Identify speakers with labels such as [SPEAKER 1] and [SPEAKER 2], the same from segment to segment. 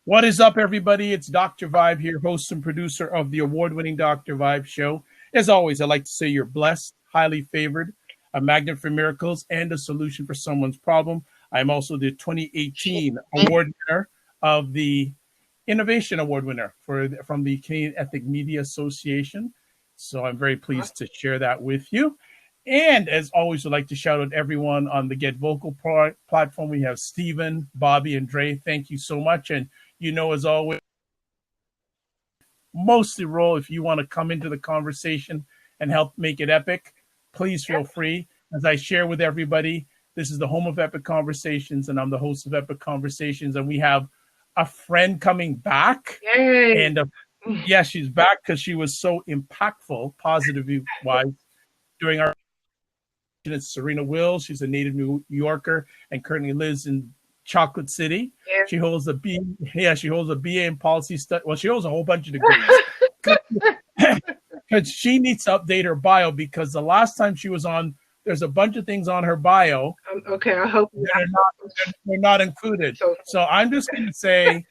[SPEAKER 1] What is up, everybody? It's Dr. Vibe here, host and producer of the award-winning Dr. Vibe show. As always, I like to say you're blessed, highly favored, a magnet for miracles, and a solution for someone's problem. I'm also the 2018 award winner of the Innovation Award winner from the Canadian Ethnic Media Association. So I'm very pleased to share that with you. And as always, I'd like to shout out everyone on the Get Vocal platform. We have Stephen, Bobby, and Dre. Thank you so much. And as always, mostly roll. If you want to come into the conversation and help make it epic, please feel free. As I share with everybody, this is the home of Epic Conversations, and I'm the host of Epic Conversations. And we have a friend coming back.
[SPEAKER 2] Yay.
[SPEAKER 1] And she's back because she was so impactful, positive-wise, during our. It's Serena Wills. She's a native New Yorker and currently lives in Chocolate City.
[SPEAKER 2] Yeah.
[SPEAKER 1] She holds a BA in policy study. Well, she holds a whole bunch of degrees. Because she needs to update her bio, because the last time she was on, there's a bunch of things on her bio.
[SPEAKER 2] Okay, I hope
[SPEAKER 1] they're not included. So I'm just going to say,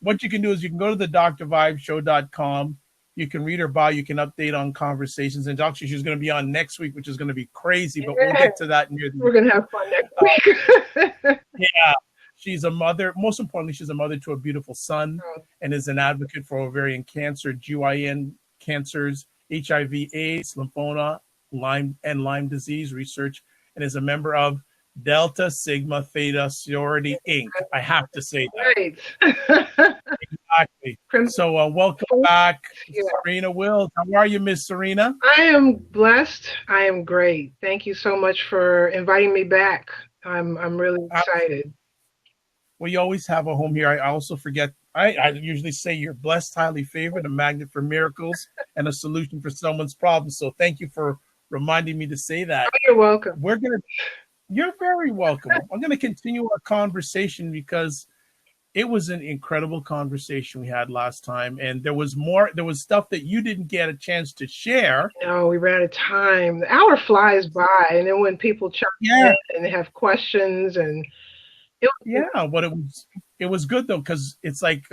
[SPEAKER 1] what you can do is you can go to the drvibeshow.com. You can read her bio. You can update on conversations. And actually, she's going to be on next week, which is going to be crazy. But we'll get to that near the
[SPEAKER 2] We're going to have fun next week.
[SPEAKER 1] Yeah. She's a mother. Most importantly, she's a mother to a beautiful son and is an advocate for ovarian cancer, GYN cancers, HIV/AIDS, lymphoma, Lyme disease research, and is a member of Delta Sigma Theta Sorority, Inc. I have to say that.
[SPEAKER 2] Right.
[SPEAKER 1] Exactly. So welcome back, Serena Wills. How are you, Miss Serena?
[SPEAKER 2] I am blessed. I am great. Thank you so much for inviting me back. I'm really excited.
[SPEAKER 1] Well, you always have a home here. I also forget. I usually say you're blessed, highly favored, a magnet for miracles, and a solution for someone's problems. So thank you for reminding me to say that.
[SPEAKER 2] Oh, you're welcome.
[SPEAKER 1] You're very welcome. I'm going to continue our conversation because it was an incredible conversation we had last time. And there was stuff that you didn't get a chance to share.
[SPEAKER 2] No, we ran out of time. The hour flies by. And then when people chime in and have questions and
[SPEAKER 1] but it was good though, because it's like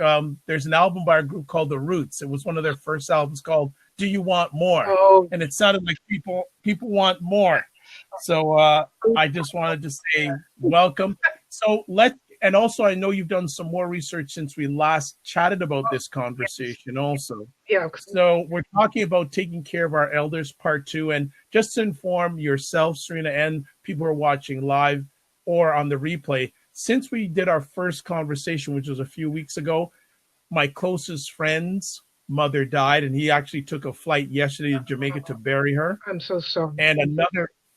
[SPEAKER 1] there's an album by a group called The Roots. It was one of their first albums called Do You Want More? And it sounded like people want more. So I just wanted to say welcome. So and also I know you've done some more research since we last chatted about this conversation also.
[SPEAKER 2] Yeah.
[SPEAKER 1] So we're talking about taking care of our elders, part 2. And just to inform yourself, Serena, and people who are watching live or on the replay, since we did our first conversation, which was a few weeks ago, my closest friend's mother died, and he actually took a flight yesterday to Jamaica to bury her.
[SPEAKER 2] I'm so sorry.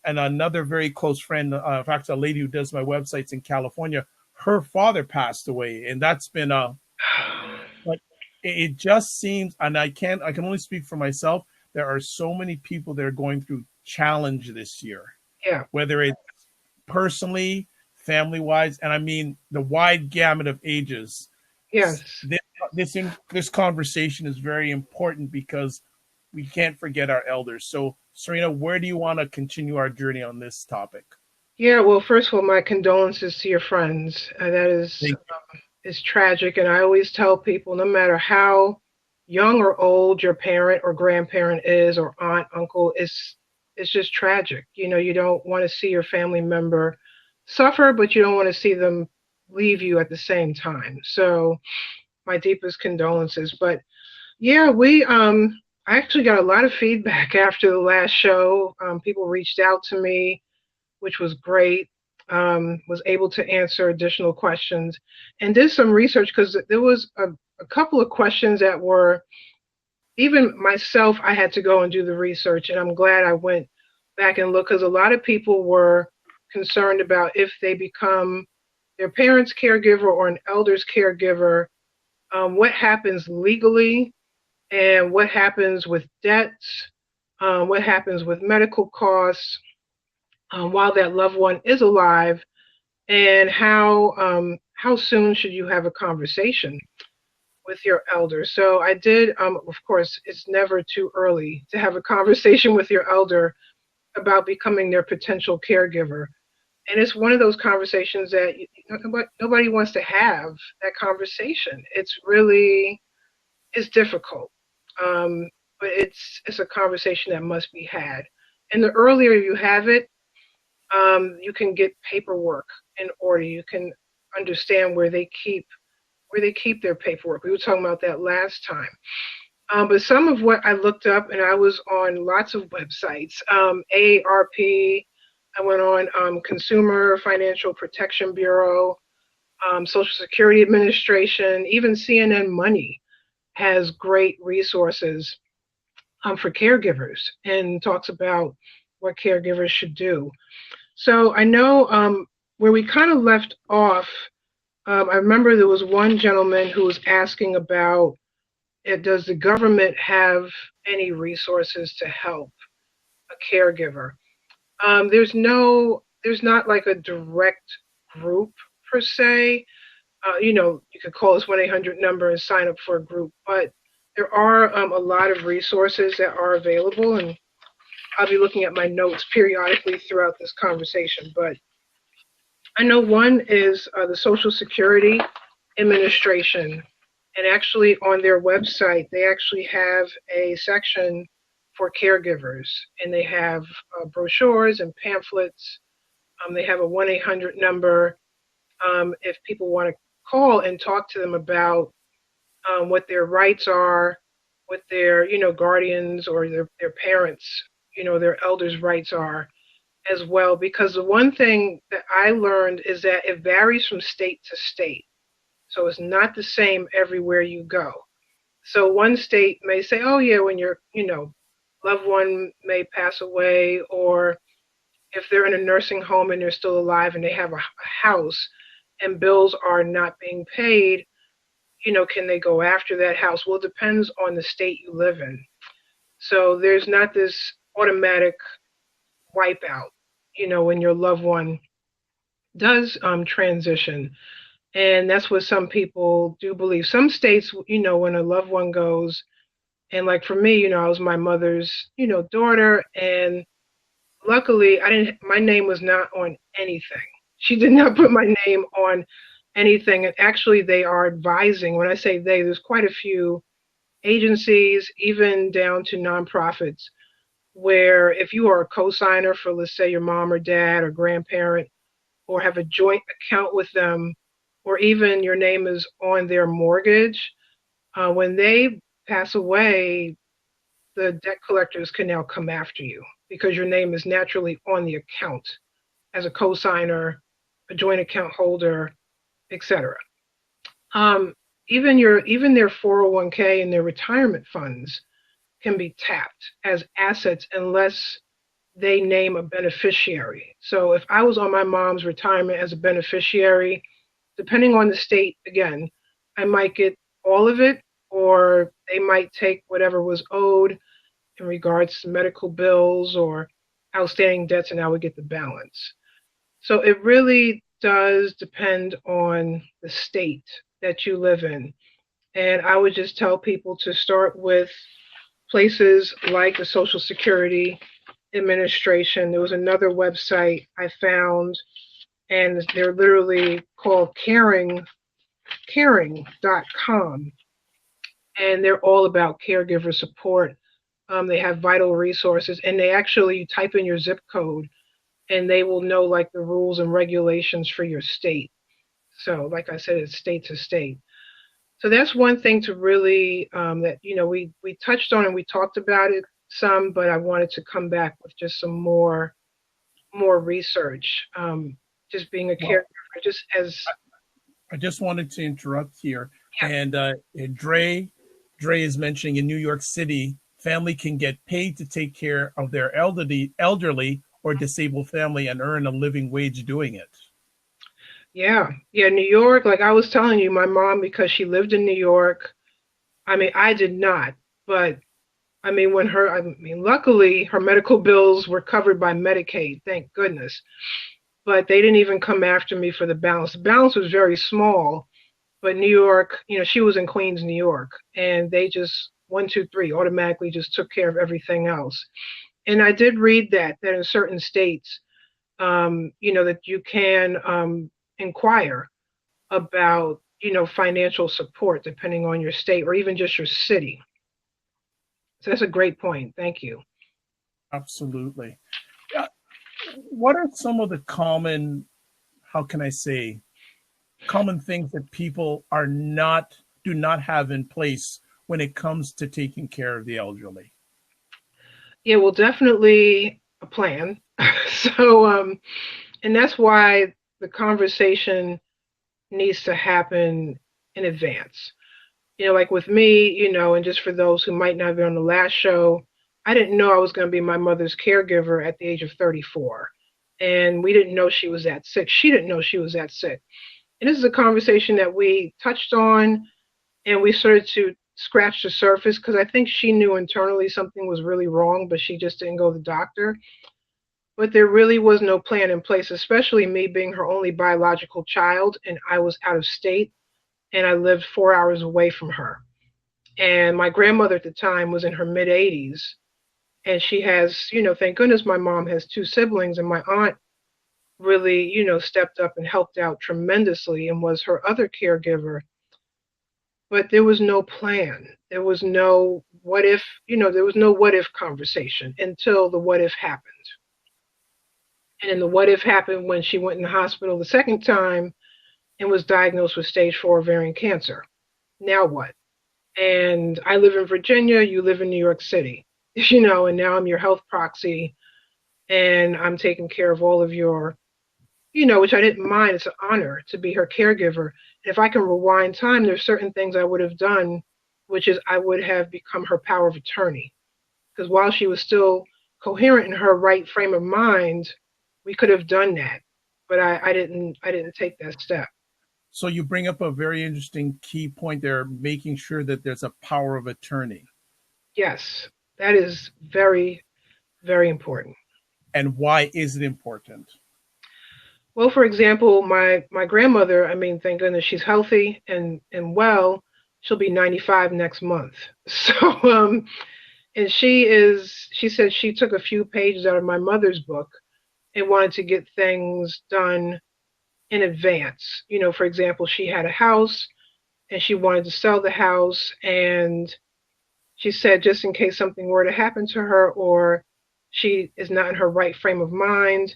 [SPEAKER 1] And another very close friend, in fact, a lady who does my websites in California, her father passed away, and that's been but it just seems, and I can only speak for myself. There are so many people that are going through challenge this year.
[SPEAKER 2] Yeah.
[SPEAKER 1] Whether it's personally, family-wise, and I mean the wide gamut of ages.
[SPEAKER 2] Yes.
[SPEAKER 1] This conversation is very important because we can't forget our elders. So, Serena, where do you want to continue our journey on this topic?
[SPEAKER 2] Yeah, well, first of all, my condolences to your friends. That is tragic, and I always tell people, no matter how young or old your parent or grandparent is, or aunt, uncle, it's just tragic. You don't want to see your family member suffer, but you don't want to see them leave you at the same time. So my deepest condolences. But yeah, I actually got a lot of feedback after the last show. People reached out to me, which was great. Was able to answer additional questions and did some research, because there was a couple of questions that were, even myself, I had to go and do the research, and I'm glad I went back and looked, because a lot of people were concerned about if they become their parents' caregiver or an elder's caregiver, what happens legally, and what happens with debts, what happens with medical costs while that loved one is alive, and how soon should you have a conversation with your elder. So I did, of course, it's never too early to have a conversation with your elder about becoming their potential caregiver. And it's one of those conversations that nobody wants to have that conversation. It's difficult. But it's a conversation that must be had. And the earlier you have it, you can get paperwork in order. You can understand where they keep their paperwork. We were talking about that last time. But some of what I looked up, and I was on lots of websites, AARP, I went on Consumer Financial Protection Bureau, Social Security Administration, even CNN Money has great resources for caregivers and talks about what caregivers should do. So I know where we kind of left off, I remember there was one gentleman who was asking about, does the government have any resources to help a caregiver? There's not like a direct group per se. You could call this 1-800 number and sign up for a group, but there are a lot of resources that are available, and I'll be looking at my notes periodically throughout this conversation. But I know one is the Social Security Administration, and actually on their website, they actually have a section for caregivers, and they have brochures and pamphlets. They have a 1-800 number if people want to call and talk to them about what their rights are, what their guardians or their parents, their elders' rights are as well. Because the one thing that I learned is that it varies from state to state. So it's not the same everywhere you go. So one state may say, oh yeah, when your loved one may pass away, or if they're in a nursing home and they're still alive and they have a house and bills are not being paid, can they go after that house? Well, it depends on the state you live in. So there's not this automatic wipeout, when your loved one does transition. And that's what some people do believe. Some states, when a loved one goes, and like for me, I was my mother's, daughter, and luckily my name was not on anything. She did not put my name on anything. And actually they are advising, when I say they, there's quite a few agencies, even down to nonprofits, where if you are a co-signer for, let's say, your mom or dad or grandparent, or have a joint account with them, or even your name is on their mortgage, when they pass away, the debt collectors can now come after you because your name is naturally on the account as a co-signer, a joint account holder, etc. Even their 401k and their retirement funds can be tapped as assets unless they name a beneficiary. So if I was on my mom's retirement as a beneficiary, depending on the state, again, I might get all of it, or they might take whatever was owed in regards to medical bills or outstanding debts, and I would get the balance. So it really does depend on the state that you live in. And I would just tell people to start with places like the Social Security Administration. There was another website I found, and they're literally called caring.com. And they're all about caregiver support. They have vital resources, and they actually type in your zip code, and they will know like the rules and regulations for your state. So like I said, it's state to state. So that's one thing to really, that, we touched on and we talked about it some, but I wanted to come back with just some more research. Just being a caregiver,
[SPEAKER 1] I just wanted to interrupt here. Yeah. And Dre is mentioning in New York City, family can get paid to take care of their elderly or disabled family and earn a living wage doing it.
[SPEAKER 2] Yeah, New York, like I was telling you, my mom, because she lived in New York, I did not, but luckily her medical bills were covered by Medicaid, thank goodness. But they didn't even come after me for the balance. The balance was very small, but New York, she was in Queens, New York, and they just 1, 2, 3 automatically just took care of everything else. And I did read that in certain states, that you can inquire about, financial support depending on your state or even just your city. So that's a great point. Thank you.
[SPEAKER 1] Absolutely. What are some of the common, how can I say, common things that people do not have in place when it comes to taking care of the elderly?
[SPEAKER 2] Yeah, well, definitely a plan. So, and that's why the conversation needs to happen in advance. Like with me, and just for those who might not be on the last show, I didn't know I was going to be my mother's caregiver at the age of 34. And we didn't know she was that sick. She didn't know she was that sick. And this is a conversation that we touched on, and we started to scratch the surface because I think she knew internally something was really wrong, but she just didn't go to the doctor. But there really was no plan in place, especially me being her only biological child, and I was out of state, and I lived 4 hours away from her. And my grandmother at the time was in her mid 80s, and she has, thank goodness my mom has two siblings, and my aunt really, stepped up and helped out tremendously and was her other caregiver. But there was no plan. There was no what if, there was no what if conversation until the what if happened. And then the what if happened when she went in the hospital the second time and was diagnosed with stage 4 ovarian cancer. Now what? And I live in Virginia, you live in New York City, and now I'm your health proxy, and I'm taking care of all of your, which I didn't mind. It's an honor to be her caregiver. And if I can rewind time, there's certain things I would have done, which is I would have become her power of attorney. Because while she was still coherent in her right frame of mind, we could have done that. But I didn't take that step.
[SPEAKER 1] So you bring up a very interesting key point there, making sure that there's a power of attorney.
[SPEAKER 2] Yes, that is very, very important.
[SPEAKER 1] And why is it important?
[SPEAKER 2] Well, for example, my grandmother, thank goodness she's healthy and well. She'll be 95 next month. So, and she said she took a few pages out of my mother's book and wanted to get things done in advance. For example, she had a house and she wanted to sell the house, and she said just in case something were to happen to her or she is not in her right frame of mind,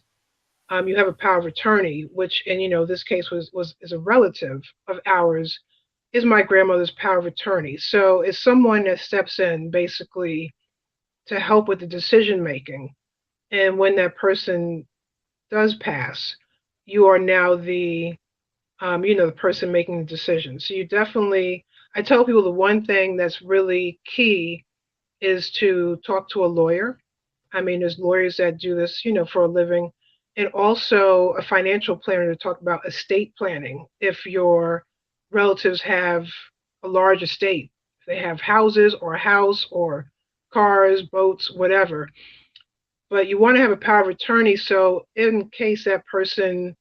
[SPEAKER 2] you have a power of attorney, which in this case is a relative of ours, is my grandmother's power of attorney. So it's someone that steps in basically to help with the decision making. And when that person does pass, you are now the the person making the decision. So you definitely, I tell people the one thing that's really key is to talk to a lawyer. There's lawyers that do this, for a living, and also a financial planner to talk about estate planning. If your relatives have a large estate, if they have houses or a house or cars, boats, whatever. But you want to have a power of attorney so in case that person,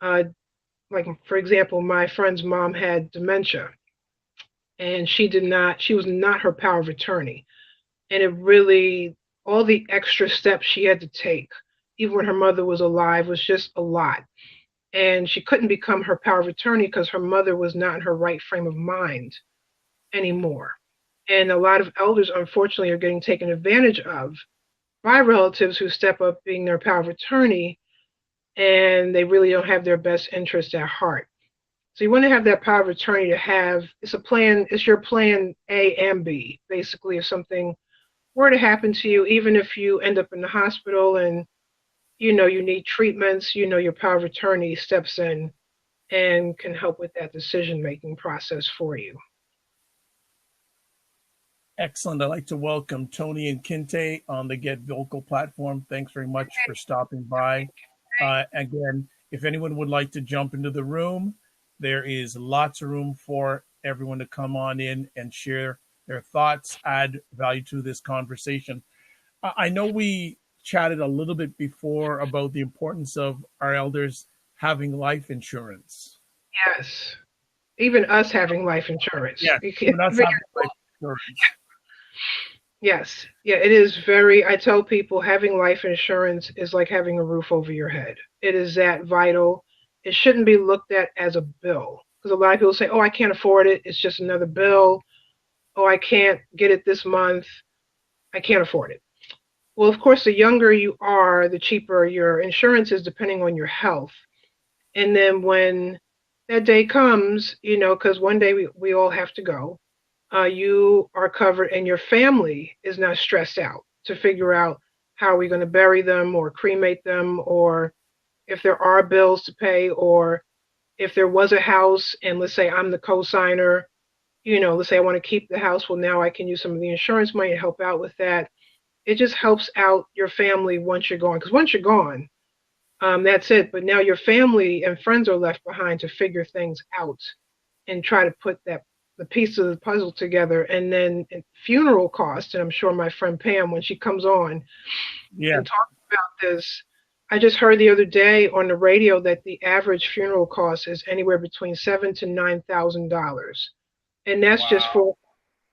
[SPEAKER 2] like for example, my friend's mom had dementia and she was not her power of attorney. And it really, all the extra steps she had to take, even when her mother was alive, was just a lot. And she couldn't become her power of attorney because her mother was not in her right frame of mind anymore. And a lot of elders, unfortunately, are getting taken advantage of by relatives who step up being their power of attorney, and they really don't have their best interest at heart. So you want to have that power of attorney to have, it's a plan, it's your plan A and B. Basically, if something were to happen to you, even if you end up in the hospital and you need treatments, your power of attorney steps in and can help with that decision-making process for you.
[SPEAKER 1] Excellent. I'd like to welcome Tony and Kinte on the Get Vocal platform. Thanks very much for stopping by. Again, if anyone would like to jump into the room, there is lots of room for everyone to come on in and share their thoughts, add value to this conversation. I know we chatted a little bit before about the importance of our elders having life insurance.
[SPEAKER 2] Yes. Even us having life insurance.
[SPEAKER 1] Yes, even us having life insurance.
[SPEAKER 2] Yes. Yeah, it is very, I tell people having life insurance is like having a roof over your head. It is that vital. It shouldn't be looked at as a bill because a lot of people say, oh, I can't afford it. It's just another bill. Oh, I can't get it this month. I can't afford it. Well, of course, the younger you are, the cheaper your insurance is depending on your health. And then when that day comes, because one day we all have to go, you are covered and your family is not stressed out to figure out how are we going to bury them or cremate them, or if there are bills to pay, or if there was a house and let's say I'm the co-signer, let's say I want to keep the house. Well, now I can use some of the insurance money to help out with that. It just helps out your family once you're gone. Because once you're gone, that's it. But now your family and friends are left behind to figure things out and try to put the piece of the puzzle together. And then funeral costs, and I'm sure my friend Pam, when she comes on and talks about this, I just heard the other day on the radio that the average funeral cost is anywhere between $7,000 to $9,000, and that's just for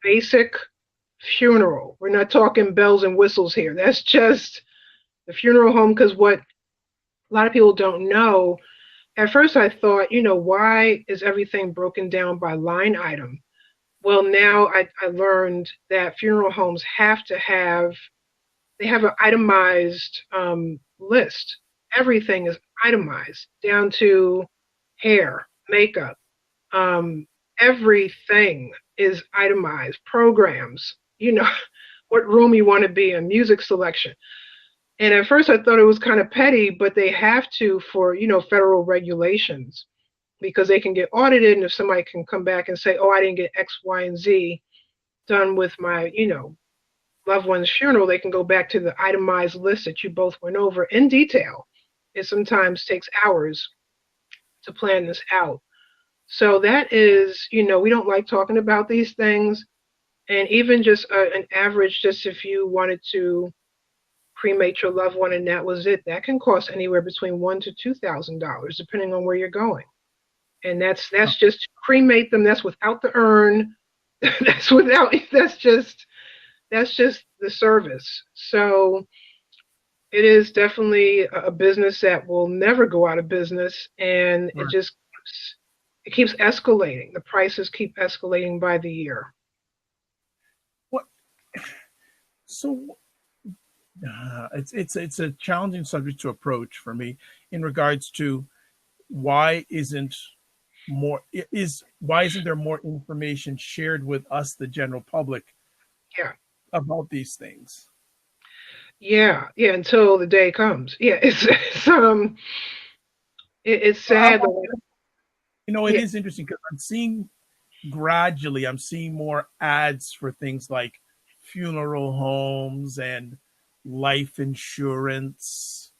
[SPEAKER 2] basic funeral. We're not talking bells and whistles here. That's just the funeral home. Because what a lot of people don't know, at first I thought, why is everything broken down by line item? Well, now I learned that funeral homes they have an itemized list. Everything is itemized down to hair, makeup, everything is itemized, programs, what room you want to be in, music selection. And at first I thought it was kind of petty, but they have to for, federal regulations, because they can get audited. And if somebody can come back and say, oh, I didn't get X, Y, and Z done with my, loved one's funeral, they can go back to the itemized list that you both went over in detail. It sometimes takes hours to plan this out. So that is, we don't like talking about these things. And even just an average, just if you wanted to cremate your loved one and that was it, that can cost anywhere between $1,000 to $2,000, depending on where you're going. And that's just to cremate them. That's without the urn. That's just the service. So it is definitely a business that will never go out of business, and right. It keeps escalating. The prices keep escalating by the year.
[SPEAKER 1] What? So it's a challenging subject to approach for me in regards to why isn't there more information shared with us, the general public, about these things? Yeah,
[SPEAKER 2] until the day comes. Yeah, it's sad.
[SPEAKER 1] It is interesting because I'm seeing more ads for things like funeral homes and life insurance.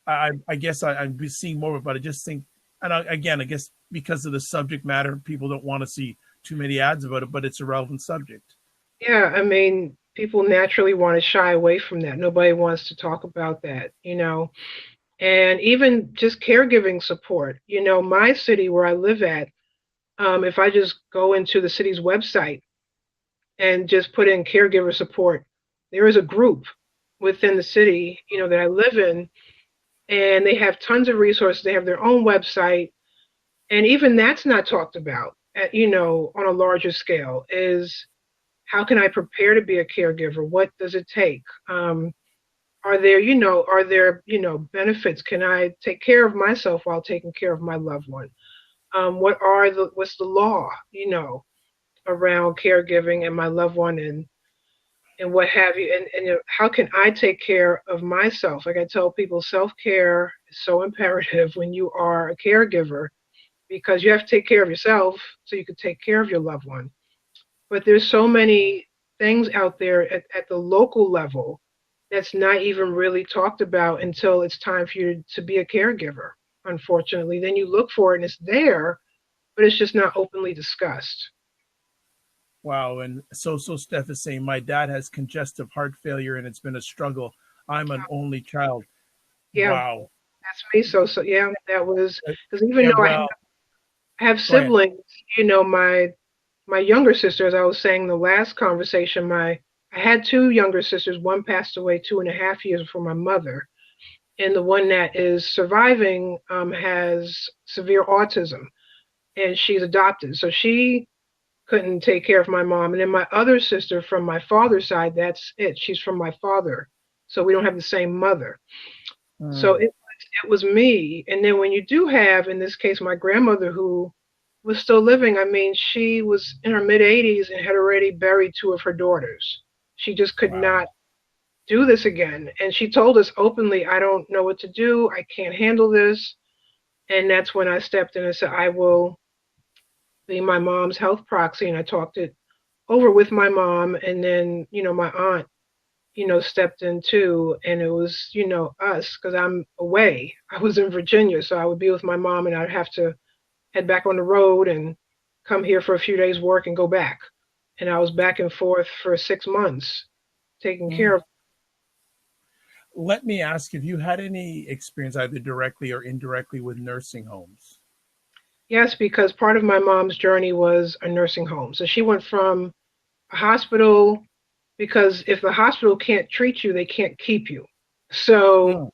[SPEAKER 1] Yeah. I guess I'm seeing more of it, but I just think, and I guess because of the subject matter, people don't want to see too many ads about it, but it's a relevant subject.
[SPEAKER 2] Yeah, I mean, people naturally want to shy away from that. Nobody wants to talk about that, And even just caregiving support. My city where I live at, if I just go into the city's website and just put in caregiver support, there is a group within the city, that I live in, and they have tons of resources. They have their own website, and even that's not talked about at, on a larger scale, is how can I prepare to be a caregiver? What does it take? Are there benefits? Can I take care of myself while taking care of my loved one? What's the law, around caregiving and my loved one and what have you? And how can I take care of myself? Like I tell people, self-care is so imperative when you are a caregiver, because you have to take care of yourself so you can take care of your loved one. But there's so many things out there at the local level that's not even really talked about until it's time for you to be a caregiver, unfortunately. Then you look for it and it's there, but it's just not openly discussed.
[SPEAKER 1] Wow. And so Steph is saying, my dad has congestive heart failure and it's been a struggle. I'm an only child.
[SPEAKER 2] Yeah.
[SPEAKER 1] Wow.
[SPEAKER 2] That's me. So yeah, that was, because even though I have siblings, my younger sister, as I was saying in the last conversation, my I had two younger sisters. One passed away 2.5 years before my mother. And the one that is surviving has severe autism, and she's adopted. So she couldn't take care of my mom. And then my other sister from my father's side, that's it. She's from my father. So we don't have the same mother. So it was me. And then when you do have, in this case, my grandmother who was still living, I mean, she was in her mid 80s and had already buried two of her daughters. She just could not do this again. And she told us openly, I don't know what to do. I can't handle this. And that's when I stepped in and said, I will be my mom's health proxy. And I talked it over with my mom. And then, my aunt, stepped in too. And it was, us, because I'm away. I was in Virginia. So I would be with my mom and I'd have to head back on the road and come here for a few days work and go back. And I was back and forth for 6 months taking care of.
[SPEAKER 1] Let me ask if you had any experience either directly or indirectly with nursing homes.
[SPEAKER 2] Yes, because part of my mom's journey was a nursing home. So she went from a hospital, because if the hospital can't treat you, they can't keep you. So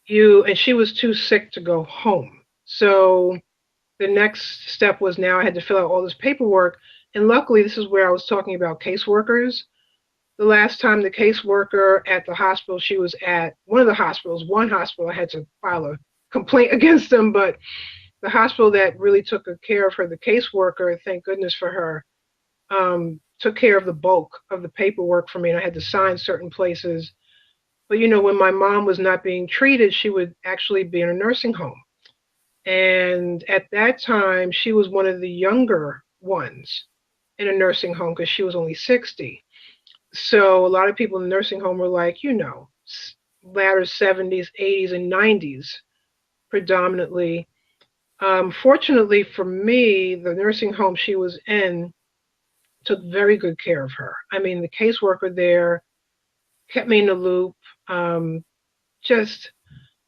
[SPEAKER 2] and she was too sick to go home. So the next step was, now I had to fill out all this paperwork. And luckily, this is where I was talking about caseworkers. The last time the caseworker at the hospital she was at, one hospital, I had to file a complaint against them, but the hospital that really took good care of her, the caseworker, thank goodness for her, took care of the bulk of the paperwork for me, and I had to sign certain places. But, when my mom was not being treated, she would actually be in a nursing home. And at that time, she was one of the younger ones in a nursing home because she was only 60. So a lot of people in the nursing home were like, latter 70s, 80s, and 90s predominantly. Fortunately for me, the nursing home she was in took very good care of her. I mean, the caseworker there kept me in the loop. Just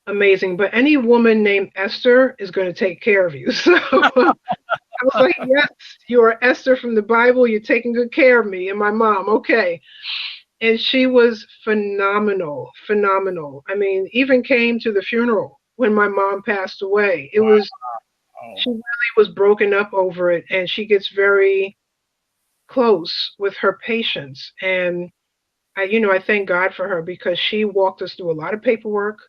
[SPEAKER 2] amazing. But any woman named Esther is going to take care of you. So I was like, yes, you are Esther from the Bible. You're taking good care of me and my mom. Okay. And she was phenomenal. I mean, even came to the funeral when my mom passed away. It was, she really was broken up over it. And she gets very close with her patients. And I thank God for her, because she walked us through a lot of paperwork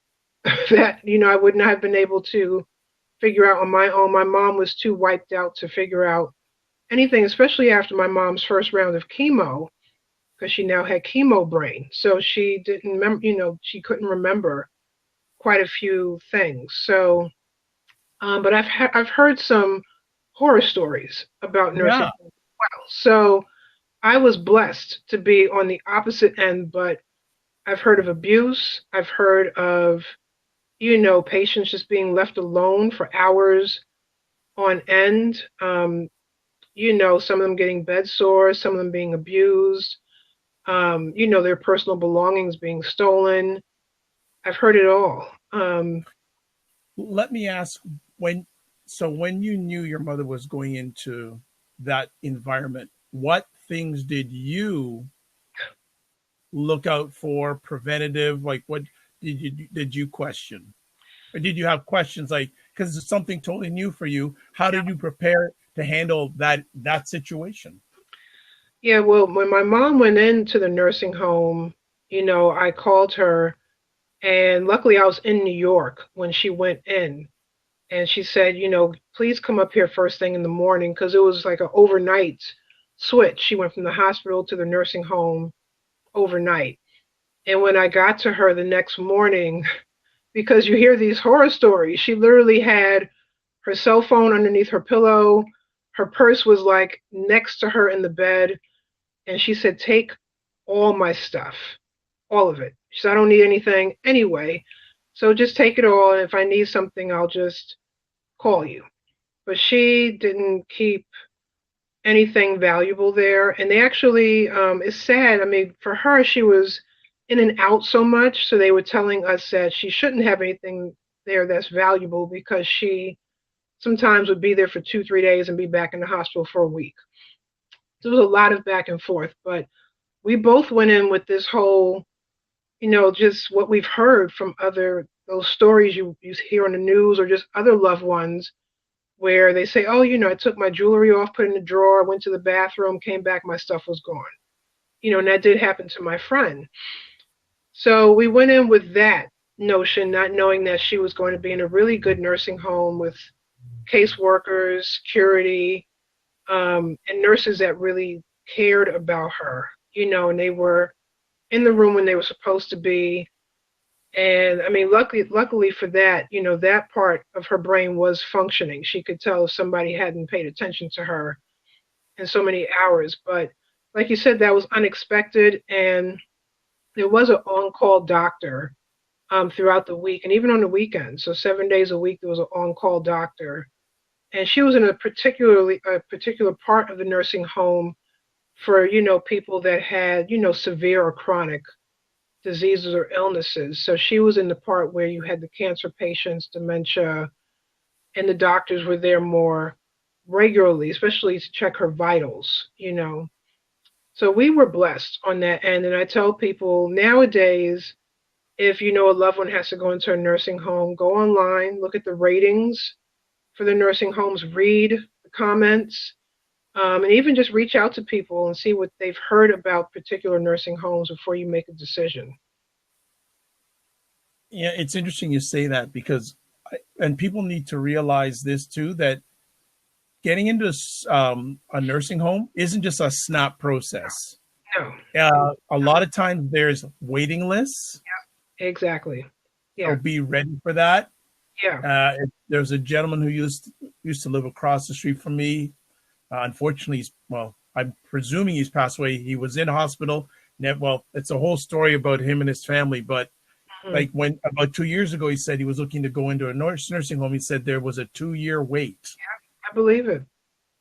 [SPEAKER 2] that, I would not have been able to figure out on my own. My mom was too wiped out to figure out anything, especially after my mom's first round of chemo, because she now had chemo brain. So she didn't remember, she couldn't remember quite a few things. So, but I've heard some horror stories about nursing as well. So I was blessed to be on the opposite end, but I've heard of abuse. I've heard of patients just being left alone for hours on end. Some of them getting bed sores, some of them being abused, their personal belongings being stolen. I've heard it all.
[SPEAKER 1] Let me ask, when you knew your mother was going into that environment, what things did you look out for, preventative? Like, what did you question? Or did you have questions like, because it's something totally new for you, how did you prepare to handle that situation?
[SPEAKER 2] Yeah, well, when my mom went into the nursing home, I called her, and luckily I was in New York when she went in. And she said, please come up here first thing in the morning, because it was like an overnight switch. She went from the hospital to the nursing home overnight. And when I got to her the next morning, because you hear these horror stories, she literally had her cell phone underneath her pillow. Her purse was like next to her in the bed. And she said, take all my stuff, all of it. She said, I don't need anything anyway. So just take it all. And if I need something, I'll just call you. But she didn't keep anything valuable there. And they actually, it's sad. I mean, for her, she was in and out so much. So they were telling us that she shouldn't have anything there that's valuable, because she sometimes would be there for 2-3 days and be back in the hospital for a week. So there was a lot of back and forth. But we both went in with this whole, just what we've heard from those stories you hear on the news, or just other loved ones where they say, oh, I took my jewelry off, put it in the drawer, went to the bathroom, came back, my stuff was gone. And that did happen to my friend. So we went in with that notion, not knowing that she was going to be in a really good nursing home with caseworkers, security, and nurses that really cared about her, and they were in the room when they were supposed to be. And I mean, luckily for that, that part of her brain was functioning. She could tell if somebody hadn't paid attention to her in so many hours. But like you said, that was unexpected. And there was an on-call doctor throughout the week and even on the weekend. So 7 days a week, there was an on-call doctor. And she was in a particular part of the nursing home for, people that had, severe or chronic diseases or illnesses. So she was in the part where you had the cancer patients, dementia, and the doctors were there more regularly, especially to check her vitals, So we were blessed on that end. And I tell people nowadays, if a loved one has to go into a nursing home, go online, look at the ratings for the nursing homes, read the comments, and even just reach out to people and see what they've heard about particular nursing homes before you make a decision.
[SPEAKER 1] Yeah, it's interesting you say that because, and people need to realize this too, that getting into a nursing home isn't just a snap process.
[SPEAKER 2] No.
[SPEAKER 1] A lot of times there's waiting lists.
[SPEAKER 2] Yeah, exactly.
[SPEAKER 1] Yeah. So be ready for that.
[SPEAKER 2] Yeah.
[SPEAKER 1] There's a gentleman who used to live across the street from me. Unfortunately, I'm presuming he's passed away. He was in hospital. It's a whole story about him and his family. But like when about 2 years ago, he said he was looking to go into a nursing home. He said there was a 2-year wait.
[SPEAKER 2] Yeah, I believe it.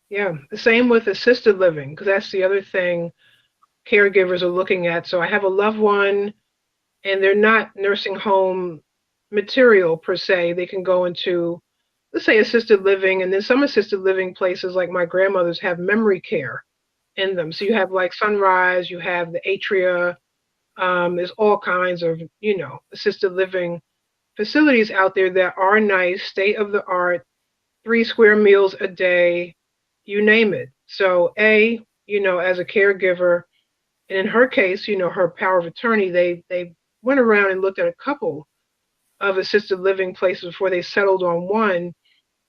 [SPEAKER 2] Yeah, the same with assisted living, because that's the other thing caregivers are looking at. So I have a loved one, and they're not nursing home material per se. They can go into, let's say, assisted living, and then some assisted living places like my grandmother's have memory care in them. So you have like Sunrise, you have the Atria, there's all kinds of, assisted living facilities out there that are nice, state of the art, 3 square meals a day, you name it. So as a caregiver, and in her case, her power of attorney, they went around and looked at a couple of assisted living places before they settled on one.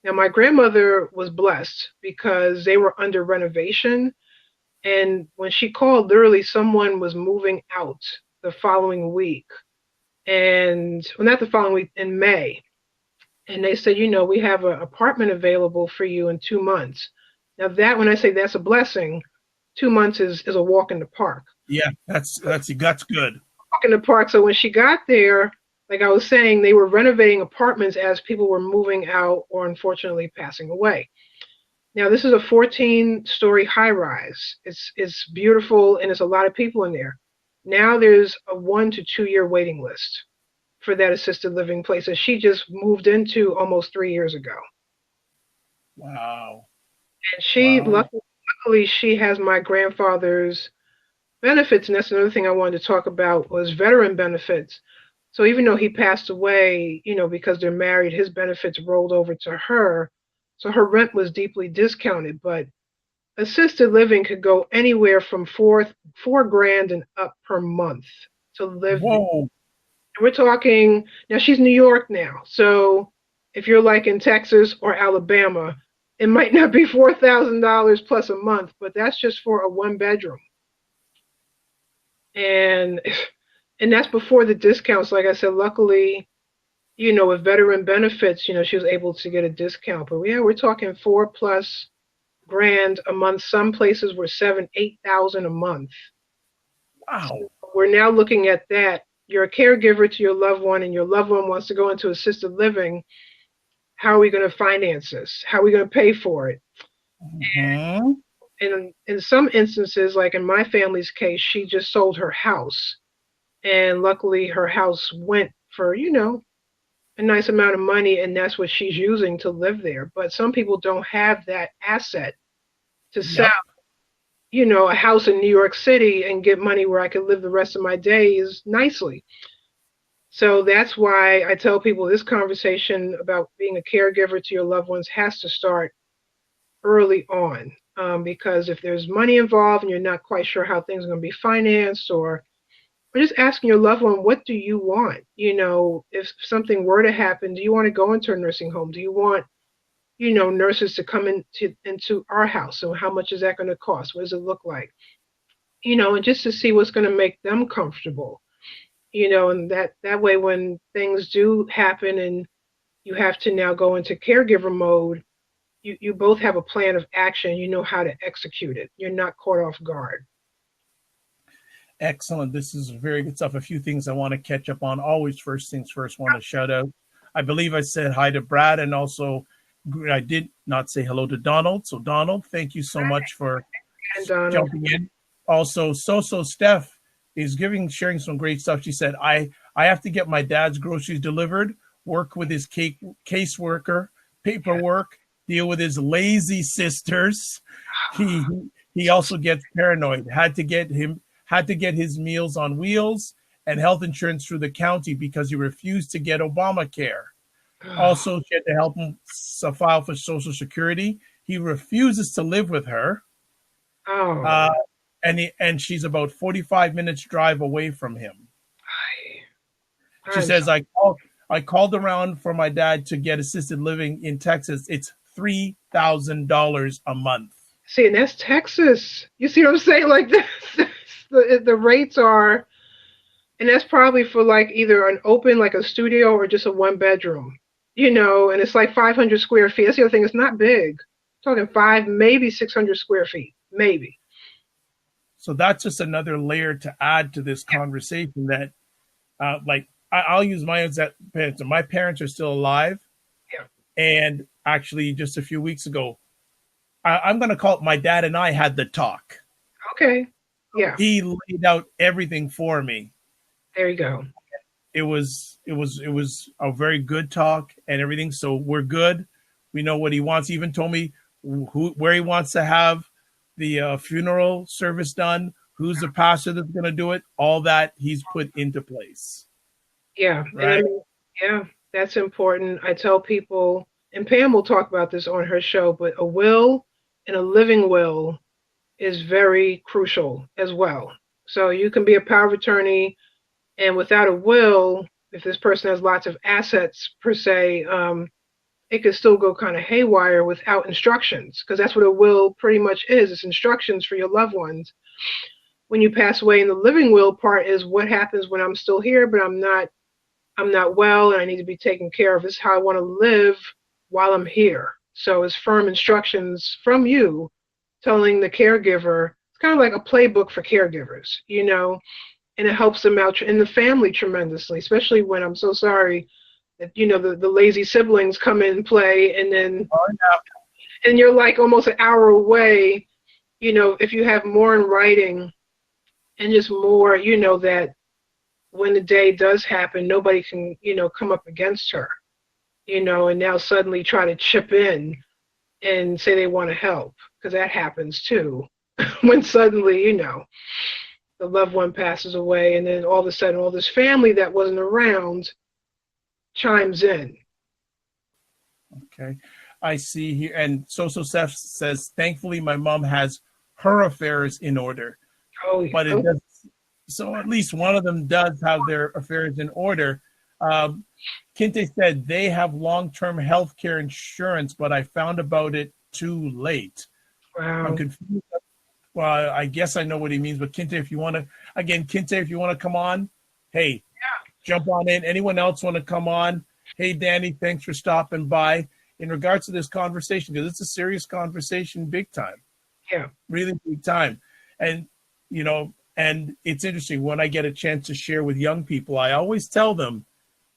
[SPEAKER 2] Now, my grandmother was blessed because they were under renovation. And when she called, literally someone was moving out the following week. And, well, not the following week, in May. And they said, we have an apartment available for you in 2 months. Now when I say that's a blessing, 2 months is a walk in the park.
[SPEAKER 1] Yeah, that's good.
[SPEAKER 2] Walk in the park. So when she got there, like I was saying, they were renovating apartments as people were moving out or unfortunately passing away. Now, this is a 14-story high-rise. It's beautiful, and there's a lot of people in there. Now there's a 1 to 2 year waiting list for that assisted living place that she just moved into almost 3 years ago.
[SPEAKER 1] Wow.
[SPEAKER 2] And she, luckily, she has my grandfather's benefits, and that's another thing I wanted to talk about was veteran benefits. So even though he passed away, because they're married, his benefits rolled over to her. So her rent was deeply discounted, but assisted living could go anywhere from $4,000 and up per month to live.
[SPEAKER 1] Whoa.
[SPEAKER 2] We're talking, now she's New York now. So if you're like in Texas or Alabama, it might not be $4,000 plus a month, but that's just for a 1-bedroom. And that's before the discounts. Like I said, luckily, with veteran benefits, she was able to get a discount. But yeah, we're talking $4+ grand a month. Some places were $7,000-8,000 a month.
[SPEAKER 1] Wow.
[SPEAKER 2] So we're now looking at that. You're a caregiver to your loved one, and your loved one wants to go into assisted living. How are we going to finance this? How are we going to pay for it? And in some instances, like in my family's case, she just sold her house. And luckily her house went for, a nice amount of money, and that's what she's using to live there. But some people don't have that asset to sell. a house in New York City and get money where I could live the rest of my days nicely. So that's why I tell people this conversation about being a caregiver to your loved ones has to start early on. Because if there's money involved and you're not quite sure how things are going to be financed, or just asking your loved one, what do you want? If something were to happen, do you want to go into a nursing home? Do you want, nurses to come into our house? So how much is that going to cost? What does it look like? And just to see what's going to make them comfortable. And that way when things do happen and you have to now go into caregiver mode, you both have a plan of action. You know how to execute it. You're not caught off guard.
[SPEAKER 1] Excellent. This is very good stuff. A few things I want to catch up on. Always first things first, want to shout out. I believe I said hi to Brad, and also I did not say hello to Donald. So Donald, thank you so much for jumping in. Also, Steph is sharing some great stuff. She said, I have to get my dad's groceries delivered, work with his caseworker, paperwork, deal with his lazy sisters. He also gets paranoid. Had to get his Meals on Wheels and health insurance through the county because he refused to get Obamacare. Also, she had to help him file for Social Security. He refuses to live with her. And she's about 45 minutes drive away from him. She says, I called around for my dad to get assisted living in Texas. It's $3,000 a month.
[SPEAKER 2] See, and that's Texas. You see what I'm saying? Like this, the rates are, and that's probably for like either an open, like a studio, or just a 1-bedroom, and it's like 500 square feet. That's the other thing. It's not big. I'm talking 500, maybe 600 square feet, maybe.
[SPEAKER 1] So that's just another layer to add to this conversation that, I'll use my own parents. My parents are still alive.
[SPEAKER 2] Yeah.
[SPEAKER 1] And actually, just a few weeks ago, I'm going to call it my dad and I had the talk.
[SPEAKER 2] Okay. Yeah.
[SPEAKER 1] He laid out everything for me.
[SPEAKER 2] There you go.
[SPEAKER 1] It was a very good talk and everything. So we're good. We know what he wants. He even told me where he wants to have the funeral service done, who's the pastor that's going to do it. All that he's put into place.
[SPEAKER 2] Yeah.
[SPEAKER 1] Right.
[SPEAKER 2] Yeah, that's important. I tell people, and Pam will talk about this on her show, but a will and a living will is very crucial as well. So you can be a power of attorney, and without a will, if this person has lots of assets per se, it could still go kind of haywire without instructions, because that's what a will pretty much is. It's instructions for your loved ones. When you pass away, and the living will part is what happens when I'm still here, but I'm not well, and I need to be taken care of. This is how I want to live while I'm here. So it's firm instructions from you telling the caregiver. It's kind of like a playbook for caregivers, and it helps them out in the family tremendously, especially when, I'm so sorry, that, the lazy siblings come in and play, and then and you're like almost an hour away. If you have more in writing and just more, that when the day does happen, nobody can, come up against her, and now suddenly try to chip in and say they want to help, because that happens too. When suddenly, the loved one passes away, and then all of a sudden all this family that wasn't around chimes in.
[SPEAKER 1] Okay. I see here. And Seth says, thankfully, my mom has her affairs in order.
[SPEAKER 2] Oh,
[SPEAKER 1] but it does. So at least one of them does have their affairs in order. Kinte said they have long-term health care insurance, but I found about it too late.
[SPEAKER 2] Wow.
[SPEAKER 1] I'm confused. Well, I guess I know what he means, but Kinte, if you want to come on, hey, jump on in. Anyone else want to come on? Hey, Danny, thanks for stopping by. In regards to this conversation, because it's a serious conversation, big time.
[SPEAKER 2] Yeah.
[SPEAKER 1] Really big time. And, and it's interesting when I get a chance to share with young people, I always tell them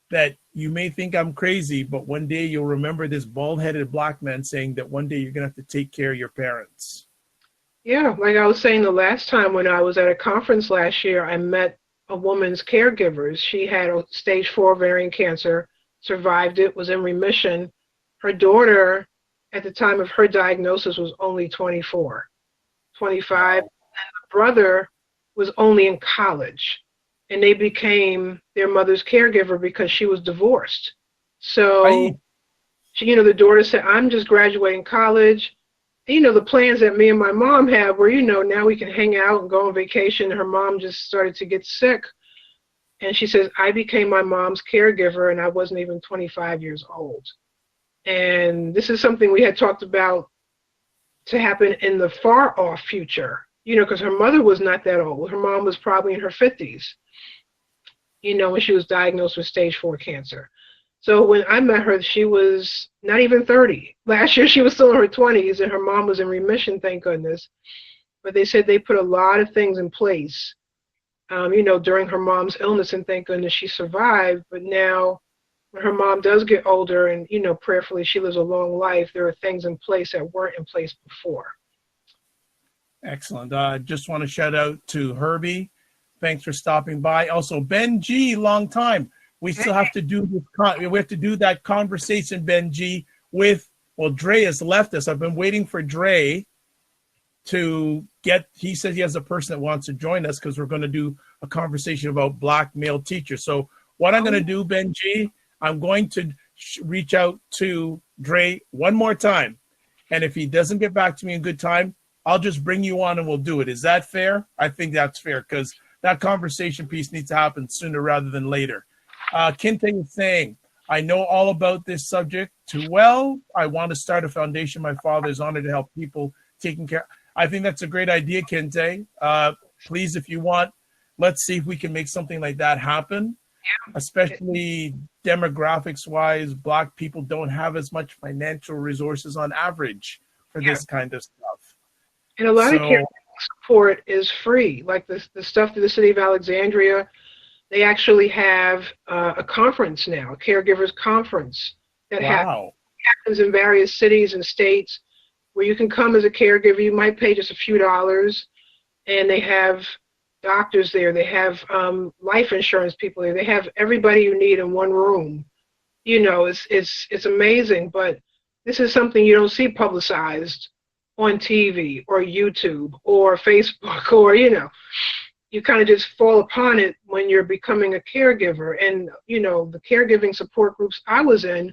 [SPEAKER 1] that you may think I'm crazy, but one day you'll remember this bald-headed black man saying that one day you're going to have to take care of your parents.
[SPEAKER 2] Yeah, like I was saying the last time when I was at a conference last year, I met a woman's caregivers. She had a stage 4 ovarian cancer, survived it, was in remission. Her daughter, at the time of her diagnosis, was only 24. 25. The brother was only in college, and they became their mother's caregiver because she was divorced. So, she, the daughter said, I'm just graduating college. The plans that me and my mom had were, now we can hang out and go on vacation. Her mom just started to get sick. And she says, I became my mom's caregiver, and I wasn't even 25 years old. And this is something we had talked about to happen in the far off future, because her mother was not that old. Her mom was probably in her 50s, when she was diagnosed with stage 4 cancer. So when I met her, she was not even 30. Last year, she was still in her 20s, and her mom was in remission, thank goodness. But they said they put a lot of things in place, during her mom's illness, and thank goodness she survived. But now, when her mom does get older and, prayerfully she lives a long life, there are things in place that weren't in place before.
[SPEAKER 1] Excellent. Just want to shout out to Herbie. Thanks for stopping by. Also, Ben G, long time. We still have to do this. We have to do that conversation, Ben G, with, Dre has left us. I've been waiting for Dre to get, he says he has a person that wants to join us because we're going to do a conversation about Black male teachers. So what I'm going to do, Ben G, I'm going to reach out to Dre one more time. And if he doesn't get back to me in good time, I'll just bring you on and we'll do it. Is that fair? I think that's fair because that conversation piece needs to happen sooner rather than later. Kinte is saying, I know all about this subject too well. I want to start a foundation. My father is honored to help people taking care. I think that's a great idea, Kinte. Please, if you want, let's see if we can make something like that happen. Yeah. Especially demographics-wise, Black people don't have as much financial resources on average for this kind of stuff.
[SPEAKER 2] And a lot of care support is free. Like the stuff to the city of Alexandria, they actually have a conference now, a Caregivers Conference that happens in various cities and states where you can come as a caregiver. You might pay just a few dollars, and they have doctors there. They have life insurance people there. They have everybody you need in one room. It's amazing, but this is something you don't see publicized on TV or YouTube or Facebook or, you kind of just fall upon it when you're becoming a caregiver. And, the caregiving support groups I was in,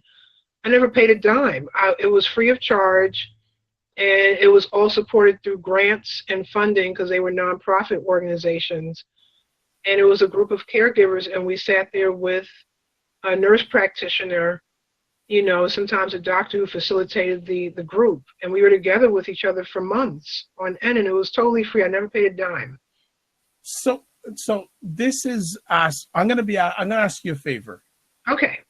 [SPEAKER 2] I never paid a dime. It was free of charge, and it was all supported through grants and funding because they were nonprofit organizations. And it was a group of caregivers, and we sat there with a nurse practitioner, sometimes a doctor who facilitated the group. And we were together with each other for months on end, and it was totally free. I never paid a dime.
[SPEAKER 1] So this is I'm going to ask you a favor.
[SPEAKER 2] Okay.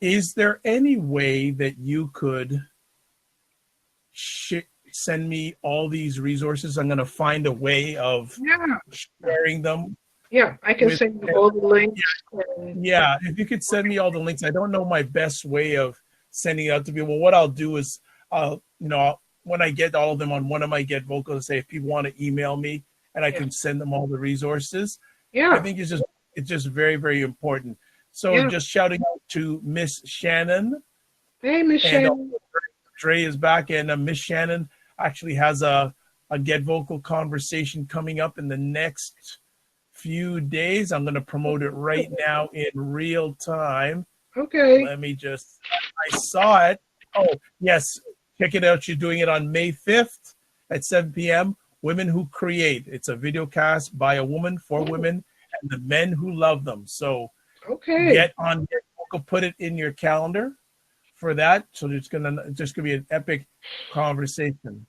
[SPEAKER 1] Is there any way that you could send me all these resources? I'm going to find a way of sharing them.
[SPEAKER 2] Yeah, I can send you all the links.
[SPEAKER 1] Yeah, if you could send me all the links. I don't know my best way of sending it out to people. What I'll do is, when I get all of them on one of my Get Vocal, say if people want to email me, and I can send them all the resources. Yeah, I think it's just very, very important. So just shouting out to Miss Shannon.
[SPEAKER 2] Hey, Miss Shannon.
[SPEAKER 1] Dre is back, and Miss Shannon actually has a Get Vocal conversation coming up in the next few days. I'm going to promote it right now in real time.
[SPEAKER 2] Okay.
[SPEAKER 1] Let me just, I saw it. Oh, yes. Check it out. She's doing it on May 5th at 7 p.m. Women Who Create. It's a video cast by a woman for women and the men who love them. So get on Get Vocal, put it in your calendar for that. So it's just gonna be an epic conversation.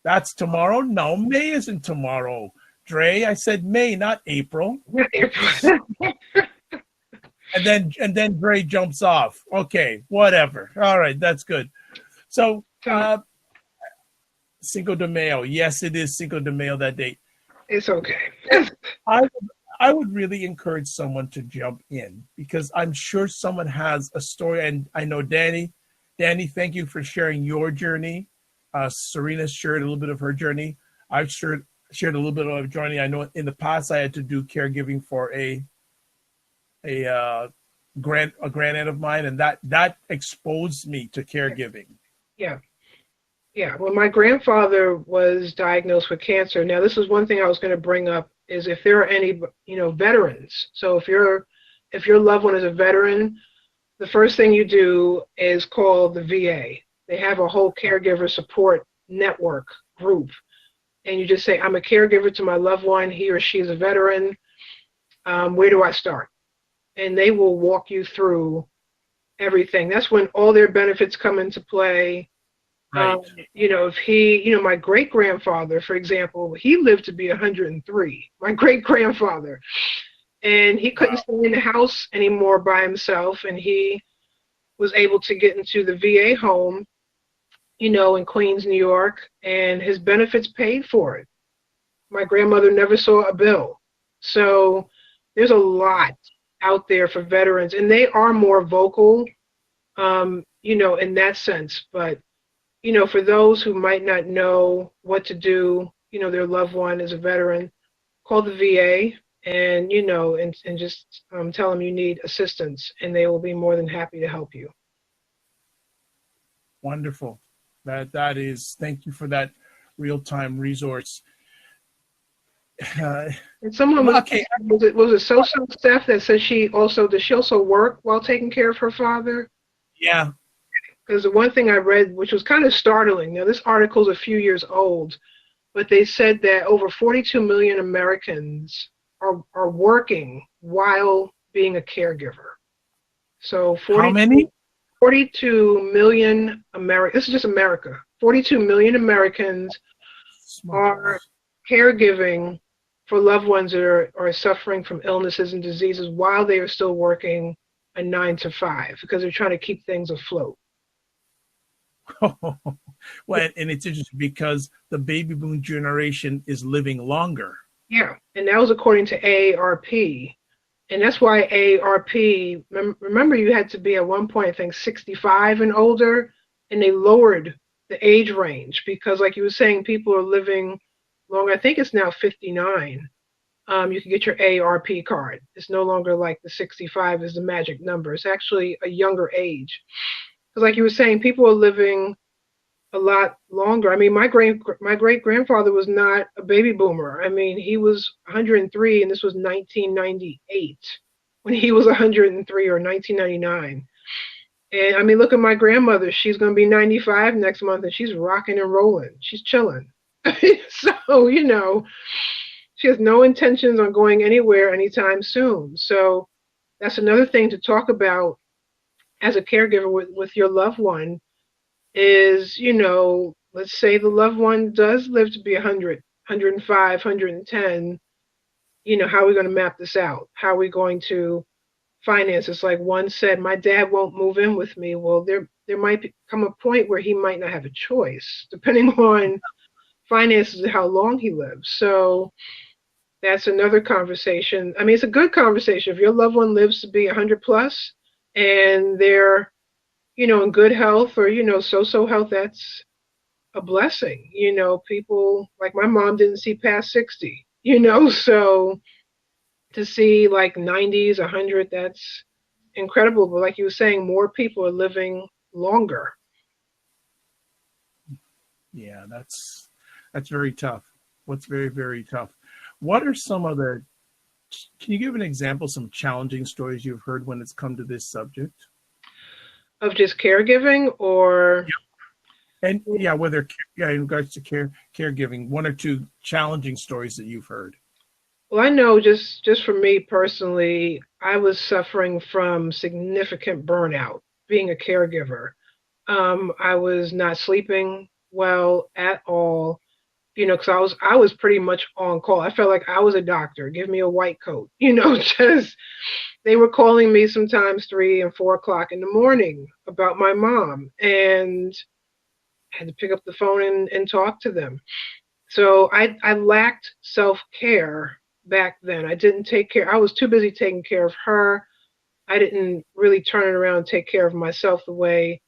[SPEAKER 1] That's tomorrow? No, May isn't tomorrow. Dre, I said May, not April. and then Dre jumps off. Okay, whatever. All right, that's good. So Cinco de Mayo. Yes, it is Cinco de Mayo that date.
[SPEAKER 2] It's okay.
[SPEAKER 1] I would really encourage someone to jump in because I'm sure someone has a story. And I know Danny, thank you for sharing your journey. Serena shared a little bit of her journey. I've shared a little bit of journey. I know in the past I had to do caregiving for a grandaunt of mine, and that exposed me to caregiving.
[SPEAKER 2] Yeah. Yeah, when my grandfather was diagnosed with cancer, now this is one thing I was going to bring up is if there are any, veterans. So if your loved one is a veteran, the first thing you do is call the VA. They have a whole caregiver support network group, and you just say, I'm a caregiver to my loved one. He or she is a veteran. Where do I start? And they will walk you through everything. That's when all their benefits come into play.
[SPEAKER 1] Right.
[SPEAKER 2] If he, my great grandfather, for example, he lived to be 103. My great grandfather, and he couldn't stay in the house anymore by himself, and he was able to get into the VA home, in Queens, New York, and his benefits paid for it. My grandmother never saw a bill. So there's a lot out there for veterans, and they are more vocal, in that sense. But, for those who might not know what to do, their loved one is a veteran, call the VA and, and just tell them you need assistance, and they will be more than happy to help you.
[SPEAKER 1] Wonderful. That is, thank you for that real-time resource.
[SPEAKER 2] And someone was it social staff that said does she also work while taking care of her father?
[SPEAKER 1] Yeah.
[SPEAKER 2] Because the one thing I read, which was kind of startling, now this article is a few years old, but they said that over 42 million Americans are working while being a caregiver. So
[SPEAKER 1] how many?
[SPEAKER 2] 42 million This is just America. 42 million Americans are caregiving for loved ones that are suffering from illnesses and diseases while they are still working a 9 to 5 because they're trying to keep things afloat.
[SPEAKER 1] Well, and it's interesting because the baby boom generation is living longer.
[SPEAKER 2] Yeah, and that was according to AARP. And that's why AARP, remember you had to be at one point, I think, 65 and older, and they lowered the age range because, like you were saying, people are living longer. I think it's now 59. You can get your AARP card. It's no longer like the 65 is the magic number. It's actually a younger age. Because like you were saying, people are living a lot longer. I mean, my great grandfather was not a baby boomer. I mean, he was 103, and this was 1998 when he was 103, or 1999. And I mean, look at my grandmother. She's going to be 95 next month, and she's rocking and rolling. She's chilling. So, she has no intentions on going anywhere anytime soon. So that's another thing to talk about as a caregiver with your loved one is, let's say the loved one does live to be 100, 105, 110. How are we going to map this out? How are we going to finance this? Like one said, my dad won't move in with me. Well, there might come a point where he might not have a choice, depending on finances and how long he lives. So that's another conversation. I mean, it's a good conversation. If your loved one lives to be 100 plus and they're, in good health or, so-so health, that's a blessing. People like my mom didn't see past 60, so to see like 90s, 100, that's incredible. But like you were saying, more people are living longer.
[SPEAKER 1] Yeah, that's very tough. What's very, very tough. What are some of can you give an example, some challenging stories you've heard when it's come to this subject?
[SPEAKER 2] Of just caregiving or?
[SPEAKER 1] Yeah. And in regards to caregiving, one or two challenging stories that you've heard.
[SPEAKER 2] Well, I know just for me personally, I was suffering from significant burnout being a caregiver. I was not sleeping well at all. Because I was pretty much on call. I felt like I was a doctor. Give me a white coat. Just they were calling me sometimes 3 and 4 o'clock in the morning about my mom, and I had to pick up the phone and talk to them. So I lacked self-care back then. I didn't take care. I was too busy taking care of her. I didn't really turn it around and take care of myself the way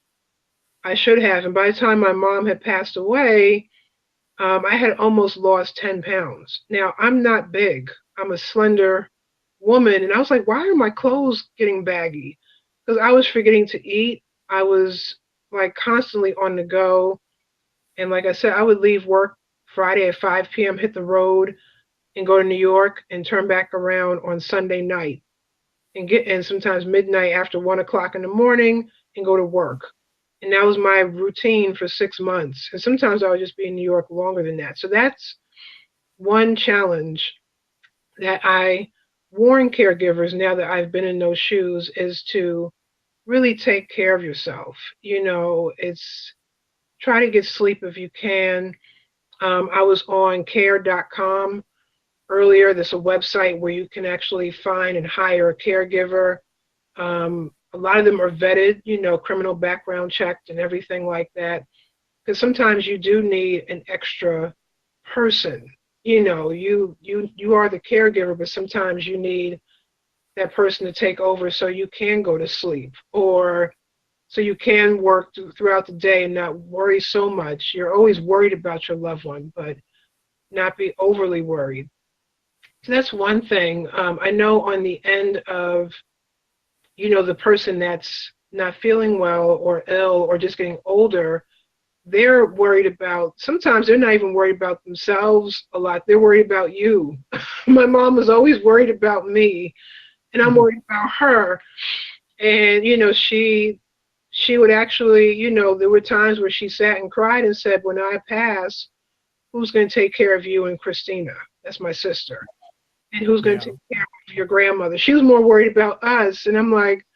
[SPEAKER 2] I should have. And by the time my mom had passed away, I had almost lost 10 pounds. Now, I'm not big. I'm a slender woman. And I was like, why are my clothes getting baggy? Because I was forgetting to eat. I was like constantly on the go. And like I said, I would leave work Friday at 5 p.m., hit the road, and go to New York and turn back around on Sunday night and get in sometimes midnight after 1 o'clock in the morning and go to work. And that was my routine for 6 months. And sometimes I would just be in New York longer than that. So that's one challenge that I warn caregivers now that I've been in those shoes is to really take care of yourself. It's try to get sleep if you can. I was on care.com earlier. There's a website where you can actually find and hire a caregiver. A lot of them are vetted, criminal background checked and everything like that. Because sometimes you do need an extra person. You are the caregiver, but sometimes you need that person to take over so you can go to sleep, or so you can work throughout the day and not worry so much. You're always worried about your loved one, but not be overly worried. So that's one thing. I know on the end of, the person that's not feeling well or ill or just getting older, they're worried about, sometimes they're not even worried about themselves a lot. They're worried about you. My mom was always worried about me, and I'm worried about her. And, she would actually, there were times where she sat and cried and said, when I pass, who's going to take care of you and Christina? That's my sister. And who's going to take care of your grandmother? She was more worried about us. And I'm like,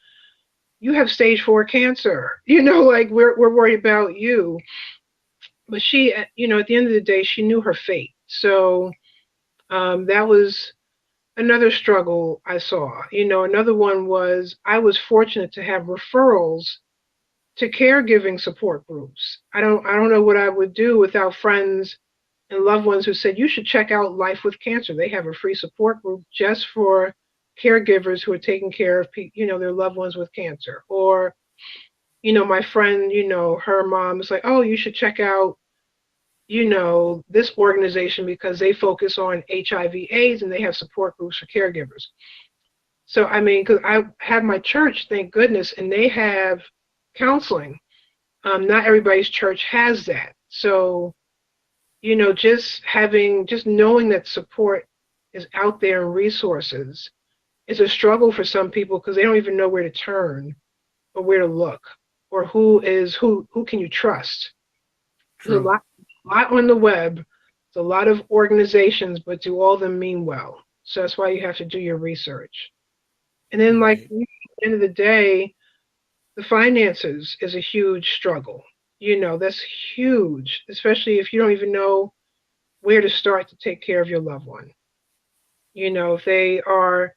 [SPEAKER 2] you have stage 4 cancer. We're worried about you. But she, at the end of the day, she knew her fate. So that was another struggle I saw. Another one was I was fortunate to have referrals to caregiving support groups. I don't know what I would do without friends and loved ones who said, you should check out Life with Cancer. They have a free support group just for caregivers who are taking care of their loved ones with cancer. Or, my friend, her mom was like, oh, you should check out, this organization because they focus on HIV/AIDS and they have support groups for caregivers. So, because I have my church, thank goodness, and they have counseling. Not everybody's church has that. So, just knowing that support is out there and resources is a struggle for some people because they don't even know where to turn or where to look or who can you trust. True. There's a lot on the web. There's a lot of organizations, but do all of them mean well? So that's why you have to do your research. And then, right. At the end of the day, the finances is a huge struggle. That's huge, especially if you don't even know where to start to take care of your loved one. If they are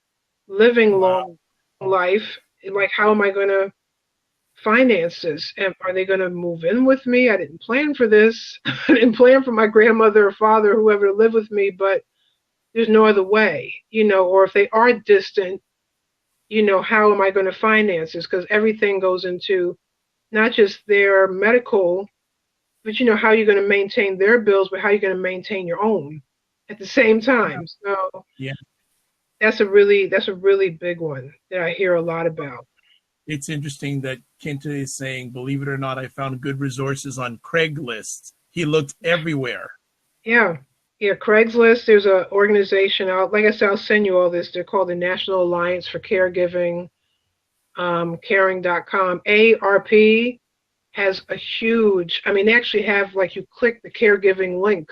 [SPEAKER 2] living long life, like, how am I going to finance this? And are they going to move in with me? I didn't plan for this. I didn't plan for my grandmother or father, whoever, to live with me, but there's no other way, or if they are distant, how am I going to finance this? Because everything goes into not just their medical, but how you're going to maintain their bills, but how you're going to maintain your own at the same time. So that's a really big one that I hear a lot about.
[SPEAKER 1] It's interesting that Kenta is saying, believe it or not, I found good resources on Craigslist. He looked everywhere.
[SPEAKER 2] Yeah, Craigslist. There's an organization. Like I said, I'll send you all this. They're called the National Alliance for Caregiving, caring.com. ARP has a huge, they actually have, like, you click the caregiving link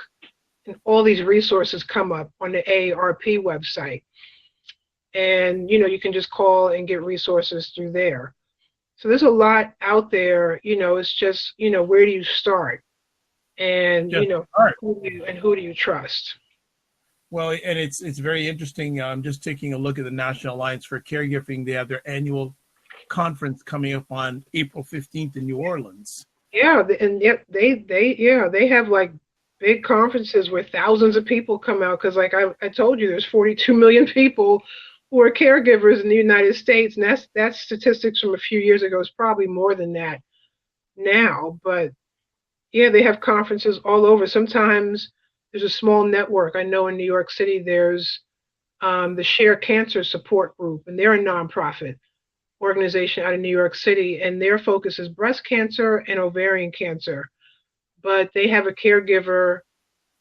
[SPEAKER 2] and all these resources come up on the AARP website. And, you can just call and get resources through there. So there's a lot out there, it's just, where do you start? And, who do you trust?
[SPEAKER 1] Well, and it's very interesting. I'm just taking a look at the National Alliance for Caregiving. They have their annual conference coming up on April 15th in New Orleans.
[SPEAKER 2] Yeah, and yep, they have like big conferences where thousands of people come out because, like I told you, there's 42 million people who are caregivers in the United States, and that's statistics from a few years ago. It's probably more than that now, but yeah, they have conferences all over. Sometimes there's a small network. I know in New York City there's the Share Cancer Support Group, and they're a nonprofit organization out of New York City, and their focus is breast cancer and ovarian cancer. but they have a caregiver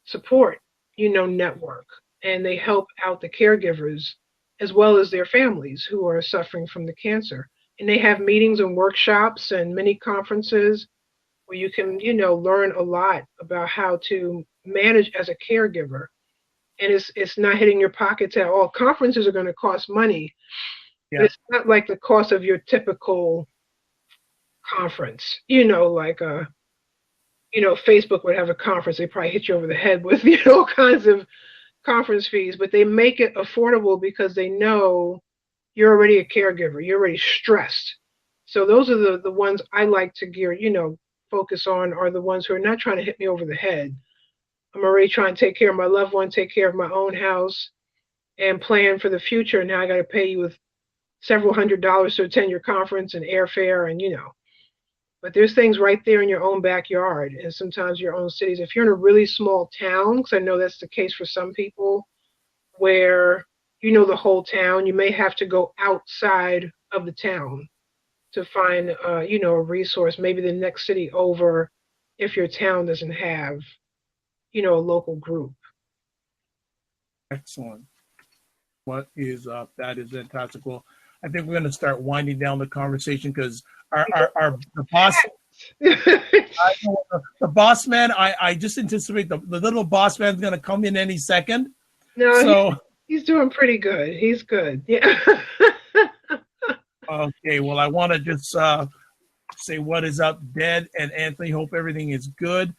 [SPEAKER 2] support, network, and they help out the caregivers as well as their families who are suffering from the cancer. And they have meetings and workshops and mini conferences where you can, learn a lot about how to manage as a caregiver. And it's not hitting your pockets at all. Conferences are going to cost money, but it's not like the cost of your typical conference. Like Facebook would have a conference, they probably hit you over the head with all kinds of conference fees, but they make it affordable because they know you're already a caregiver, you're already stressed. So those are the ones I like to focus on, are the ones who are not trying to hit me over the head. I'm already trying to take care of my loved one, take care of my own house, and plan for the future. Now I got to pay you with several $100s to attend your conference and airfare, and But there's things right there in your own backyard, and sometimes your own cities. If you're in a really small town, because I know that's the case for some people, where the whole town, you may have to go outside of the town to find, a resource, maybe the next city over, if your town doesn't have, a local group.
[SPEAKER 1] Excellent. What is up? That is fantastic. Well, I think we're going to start winding down the conversation because the boss, the boss man, I just anticipate the little boss man's going to come in any second.
[SPEAKER 2] No,
[SPEAKER 1] so
[SPEAKER 2] he's doing pretty good. He's good. Yeah.
[SPEAKER 1] Okay. Well, I want to just say what is up, Ded and Anthony. Hope everything is good.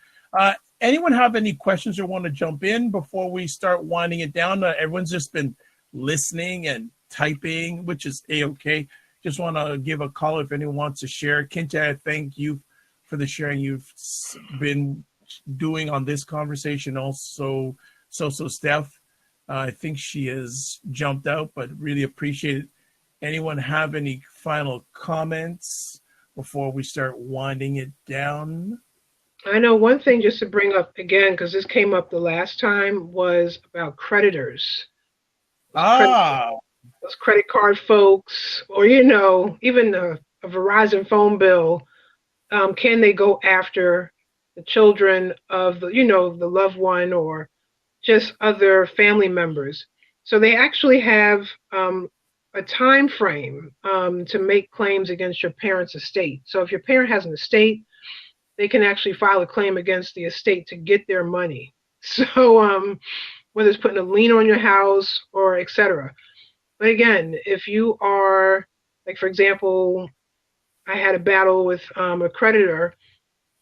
[SPEAKER 1] Anyone have any questions or want to jump in before we start winding it down? Everyone's just been listening and typing, which is A-okay. Just want to give a call if anyone wants to share. Kinte, I thank you for the sharing you've been doing on this conversation. Also, Steph, I think she has jumped out, but really appreciate it. Anyone have any final comments before we start winding it down?
[SPEAKER 2] I know one thing just to bring up again, because this came up the last time, was about creditors. Those credit card folks, or, even a Verizon phone bill, can they go after the children of the loved one or just other family members? So they actually have a time frame to make claims against your parent's estate. So if your parent has an estate, they can actually file a claim against the estate to get their money. So whether it's putting a lien on your house or et cetera. But again, if you are, like, for example, I had a battle with a creditor,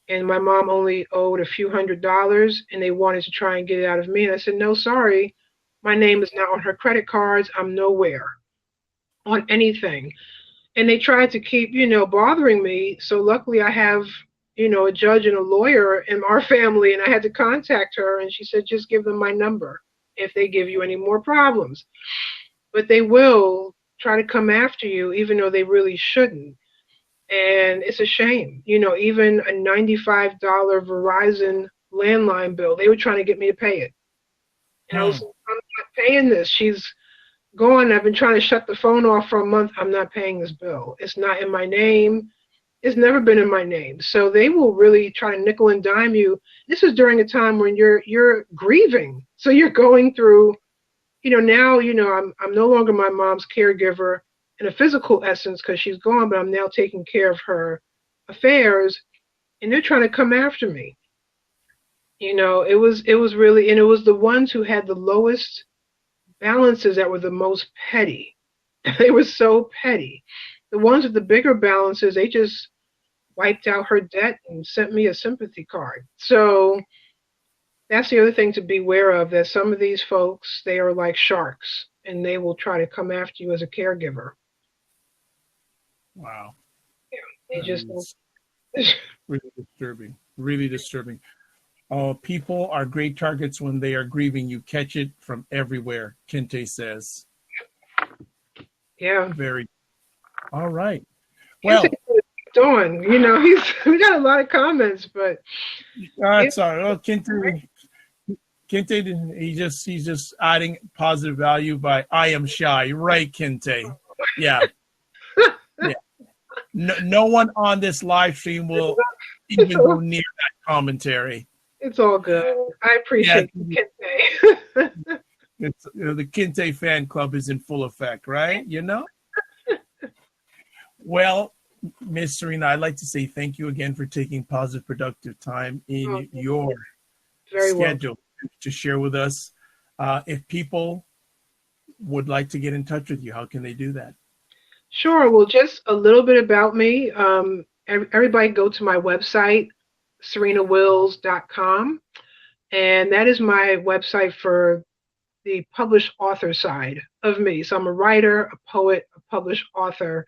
[SPEAKER 2] and my mom only owed a few $100s, and they wanted to try and get it out of me. And I said, no, sorry, my name is not on her credit cards. I'm nowhere on anything. And they tried to keep, bothering me. So luckily I have, a judge and a lawyer in our family, and I had to contact her, and she said, just give them my number if they give you any more problems. But they will try to come after you, even though they really shouldn't. And it's a shame. Even a $95 Verizon landline bill, they were trying to get me to pay it. And I was like, I'm not paying this. She's gone. I've been trying to shut the phone off for a month. I'm not paying this bill. It's not in my name. It's never been in my name. So they will really try to nickel and dime you. This is during a time when you're grieving. So you're going through, now, I'm no longer my mom's caregiver in a physical essence because she's gone, but I'm now taking care of her affairs, and they're trying to come after me. It was really, and it was the ones who had the lowest balances that were the most petty. They were so petty. The ones with the bigger balances, they just wiped out her debt and sent me a sympathy card. So that's the other thing to beware of, that some of these folks, they are like sharks, and they will try to come after you as a caregiver.
[SPEAKER 1] Wow.
[SPEAKER 2] Yeah, they just
[SPEAKER 1] really disturbing. Really disturbing. People are great targets when they are grieving. You catch it from everywhere, Kinte says.
[SPEAKER 2] Yeah.
[SPEAKER 1] Very. All right. Well,
[SPEAKER 2] Dawn, we got a lot of comments, but
[SPEAKER 1] sorry. Well, Kinte, he's just adding positive value by I am shy. Right, Kinte. Yeah. Yeah. No one on this live stream will even go near that commentary.
[SPEAKER 2] It's all good. I appreciate
[SPEAKER 1] Yeah,
[SPEAKER 2] Kente.
[SPEAKER 1] it's the Kinte fan club is in full effect, right? Well, Miss Serena, I'd like to say thank you again for taking positive, productive time in your schedule to share with us. If people would like to get in touch with you, how can they do that?
[SPEAKER 2] Sure. Well, just a little bit about me. Everybody go to my website, serenawills.com. And that is my website for the published author side of me. So I'm a writer, a poet, a published author.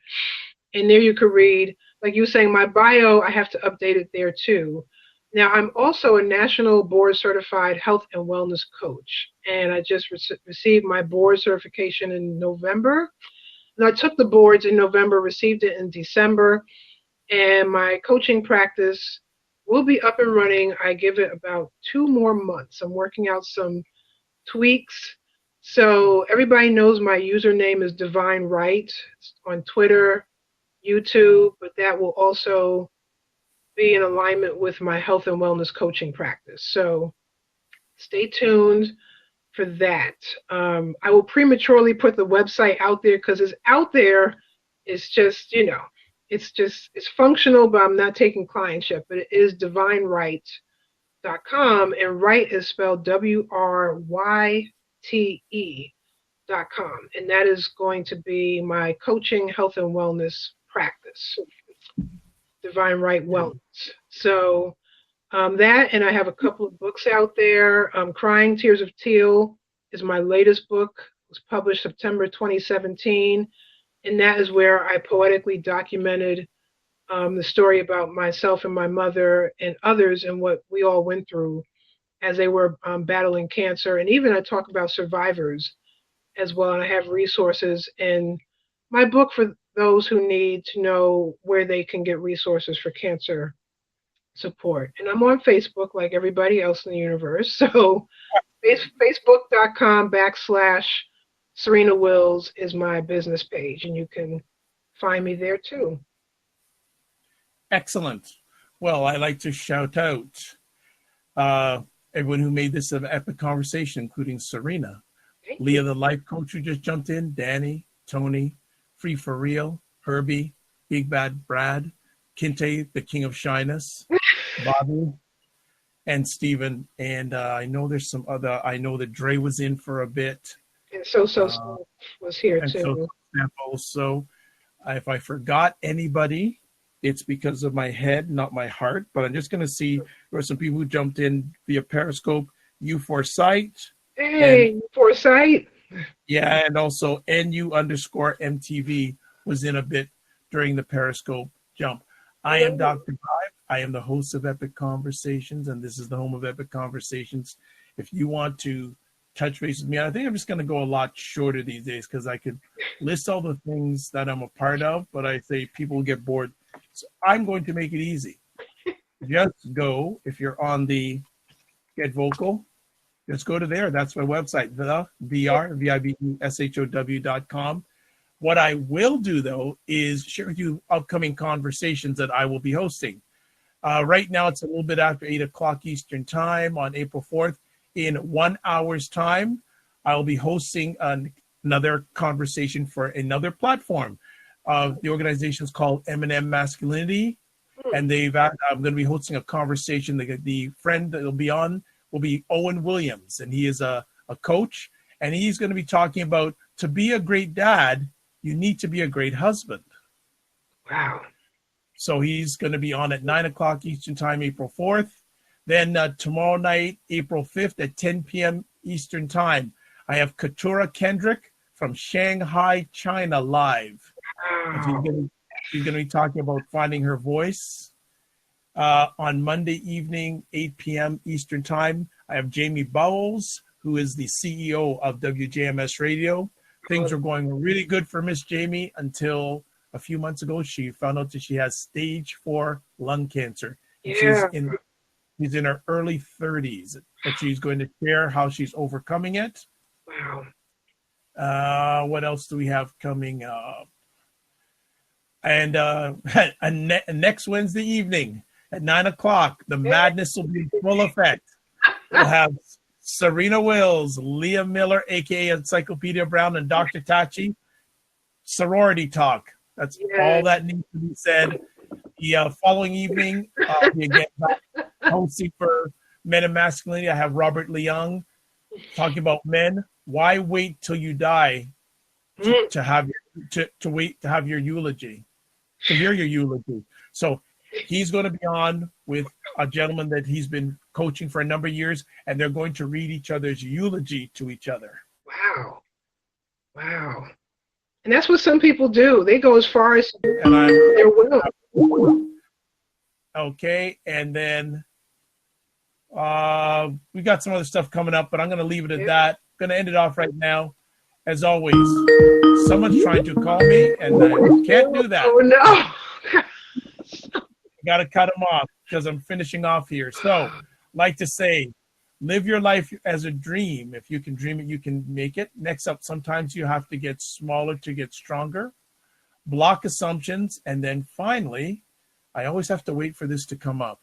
[SPEAKER 2] And there you could read, like you were saying, my bio, I have to update it there too. Now, I'm also a national board certified health and wellness coach. And I just received my board certification in November. And I took the boards in November, received it in December. And my coaching practice will be up and running. I give it about 2 more months. I'm working out some tweaks. So everybody knows my username is Divine Right on Twitter, YouTube, but that will also be in alignment with my health and wellness coaching practice. So stay tuned for that. I will prematurely put the website out there because it's out there. It's just, it's functional, but I'm not taking clientship. But it is divineright.com, and right is spelled WRYTE.com, and that is going to be my coaching, health and wellness practice, Divine Right Wellness. So that, and I have a couple of books out there. Crying Tears of Teal is my latest book. It was published September 2017. And that is where I poetically documented the story about myself and my mother and others and what we all went through as they were battling cancer. And even I talk about survivors as well. And I have resources in my book for those who need to know where they can get resources for cancer support. And I'm on Facebook like everybody else in the universe. So facebook.com/Serena Wills is my business page, and you can find me there too.
[SPEAKER 1] Excellent. Well, I like to shout out everyone who made this an epic conversation, including Serena, Leah, the life coach who just jumped in, Danny, Tony, Free for Real, Herbie, Big Bad Brad, Kinte, the King of Shyness, Bobby, and Stephen. And I know there's some other, I know that Dre was in for a bit.
[SPEAKER 2] And so was here too.
[SPEAKER 1] Also, if I forgot anybody, it's because of my head, not my heart. But I'm just going to see, there were some people who jumped in via Periscope, U4Sight.
[SPEAKER 2] Hey, Foresight.
[SPEAKER 1] Yeah, and also NU_MTV was in a bit during the Periscope jump. I am Dr. Vibe. I am the host of Epic Conversations, and this is the home of Epic Conversations. If you want to touch base with me, I think I'm just going to go a lot shorter these days because I could list all the things that I'm a part of, but I say people get bored. So I'm going to make it easy. Just go, if you're on the Get Vocal, just go to there. That's my website, VIBESHOW.com. What I will do, though, is share with you upcoming conversations that I will be hosting. Right now, it's a little bit after 8 o'clock Eastern Time on April 4th. In 1 hour's time, I'll be hosting another conversation for another platform. The organization is called M&M Masculinity, and I'm going to be hosting a conversation. The friend that will be on will be Owen Williams, and he is a coach, and he's going to be talking about, to be a great dad, you need to be a great husband.
[SPEAKER 2] Wow.
[SPEAKER 1] So he's going to be on at 9 o'clock Eastern Time, April 4th. Then tomorrow night, April 5th at 10 p.m. Eastern Time, I have Katura Kendrick from Shanghai, China live.
[SPEAKER 2] Wow.
[SPEAKER 1] She's going to be talking about finding her voice. On Monday evening, 8 p.m. Eastern Time, I have Jamie Bowles, who is the CEO of WJMS Radio. Things were going really good for Miss Jamie until a few months ago. She found out that she has stage 4 lung cancer.
[SPEAKER 2] Yeah.
[SPEAKER 1] She's in her early 30s, but she's going to share how she's overcoming it.
[SPEAKER 2] Wow.
[SPEAKER 1] What else do we have coming up? And next Wednesday evening, At 9 o'clock, the madness will be in full effect. We'll have Serena Wills, Leah Miller, a.k.a. Encyclopedia Brown, and Dr. Tachi. Sorority talk. That's all that needs to be said. The following evening, we again hosting for Men and Masculinity. I have Robert Leung talking about men. Why wait till you die to have your eulogy, to hear your eulogy? So he's going to be on with a gentleman that he's been coaching for a number of years, and they're going to read each other's eulogy to each other.
[SPEAKER 2] Wow. And that's what some people do. They go as far as their will.
[SPEAKER 1] Okay, and then we got some other stuff coming up, but I'm going to leave it at that. I'm going to end it off right now. As always, someone's trying to call me, and I can't do that.
[SPEAKER 2] Oh, no.
[SPEAKER 1] I got to cut them off because I'm finishing off here. So, like to say, live your life as a dream. If you can dream it, you can make it. Next up, sometimes you have to get smaller to get stronger. Block assumptions. And then finally, I always have to wait for this to come up.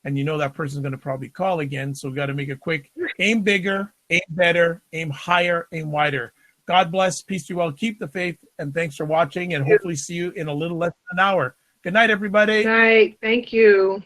[SPEAKER 1] And you know that person's going to probably call again, so we got to make it quick. Aim bigger, aim better, aim higher, aim wider. God bless, peace be well, keep the faith, and thanks for watching, and hopefully see you in a little less than an hour. Good night, everybody.
[SPEAKER 2] Good night. Thank you.